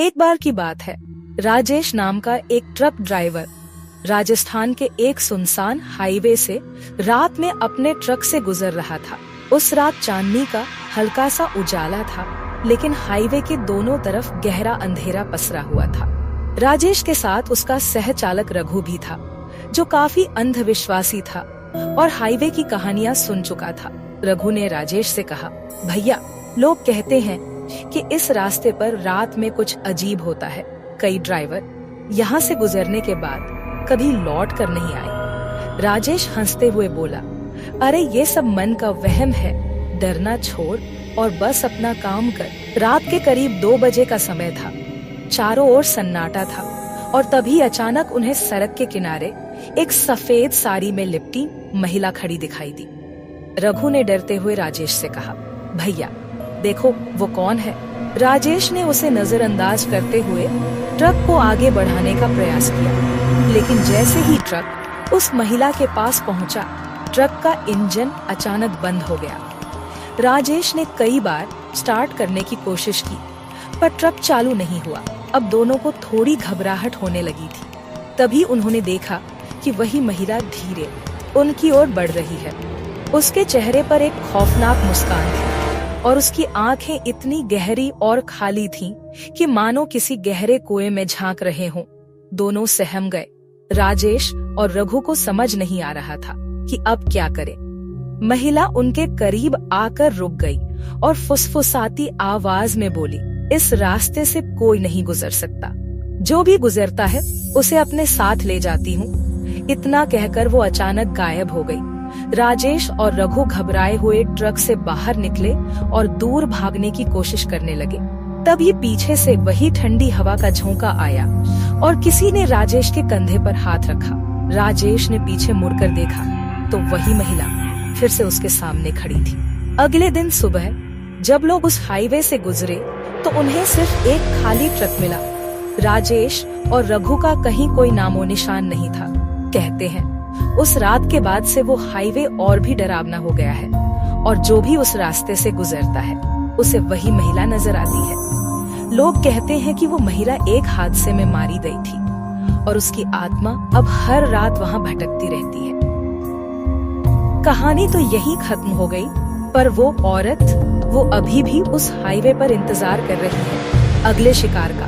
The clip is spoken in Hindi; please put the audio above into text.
एक बार की बात है, राजेश नाम का एक ट्रक ड्राइवर राजस्थान के एक सुनसान हाईवे से रात में अपने ट्रक से गुजर रहा था। उस रात चांदनी का हल्का सा उजाला था, लेकिन हाईवे के दोनों तरफ गहरा अंधेरा पसरा हुआ था। राजेश के साथ उसका सह चालक रघु भी था, जो काफी अंधविश्वासी था और हाईवे की कहानियां सुन चुका था। रघु ने राजेश से कहा, भैया, लोग कहते हैं कि इस रास्ते पर रात में कुछ अजीब होता है। कई ड्राइवर यहाँ से गुजरने के बाद कभी लौट कर नहीं आए। राजेश हंसते हुए बोला, अरे ये सब मन का वहम है, डरना छोड़ और बस अपना काम कर। रात के करीब 2 बजे का समय था। चारों ओर सन्नाटा था और तभी अचानक उन्हें सड़क के किनारे एक सफेद साड़ी में लिपटी महिला खड़ी दिखाई दी। रघु ने डरते हुए राजेश से कहा, भैया देखो वो कौन है। राजेश ने उसे नजरअंदाज करते हुए ट्रक को आगे बढ़ाने का प्रयास किया, लेकिन जैसे ही ट्रक उस महिला के पास पहुंचा, ट्रक का इंजन अचानक बंद हो गया। राजेश ने कई बार स्टार्ट करने की कोशिश की, पर ट्रक चालू नहीं हुआ। अब दोनों को थोड़ी घबराहट होने लगी थी। तभी उन्होंने देखा कि वही महिला धीरे उनकी ओर बढ़ रही है। उसके चेहरे पर एक खौफनाक मुस्कान थी और उसकी आंखें इतनी गहरी और खाली थीं कि मानो किसी गहरे कुएं में झांक रहे हों। दोनों सहम गए। राजेश और रघु को समझ नहीं आ रहा था कि अब क्या करें। महिला उनके करीब आकर रुक गई और फुसफुसाती आवाज में बोली, इस रास्ते से कोई नहीं गुजर सकता। जो भी गुजरता है उसे अपने साथ ले जाती हूँ। इतना कहकर वो अचानक गायब हो गई। राजेश और रघु घबराए हुए ट्रक से बाहर निकले और दूर भागने की कोशिश करने लगे। तभी पीछे से वही ठंडी हवा का झोंका आया और किसी ने राजेश के कंधे पर हाथ रखा। राजेश ने पीछे मुड़कर देखा तो वही महिला फिर से उसके सामने खड़ी थी। अगले दिन सुबह जब लोग उस हाईवे से गुजरे तो उन्हें सिर्फ एक खाली ट्रक मिला। राजेश और रघु का कहीं कोई नामो निशान नहीं था। कहते हैं उस रात के बाद से वो हाईवे और भी डरावना हो गया है और जो भी उस रास्ते से गुजरता है उसे वही महिला नजर आती है। लोग कहते हैं कि वो महिला एक हादसे में मारी गई थी और उसकी आत्मा अब हर रात वहाँ भटकती रहती है। कहानी तो यही खत्म हो गई, पर वो औरत वो अभी भी उस हाईवे पर इंतजार कर रही है अगले शिकार का।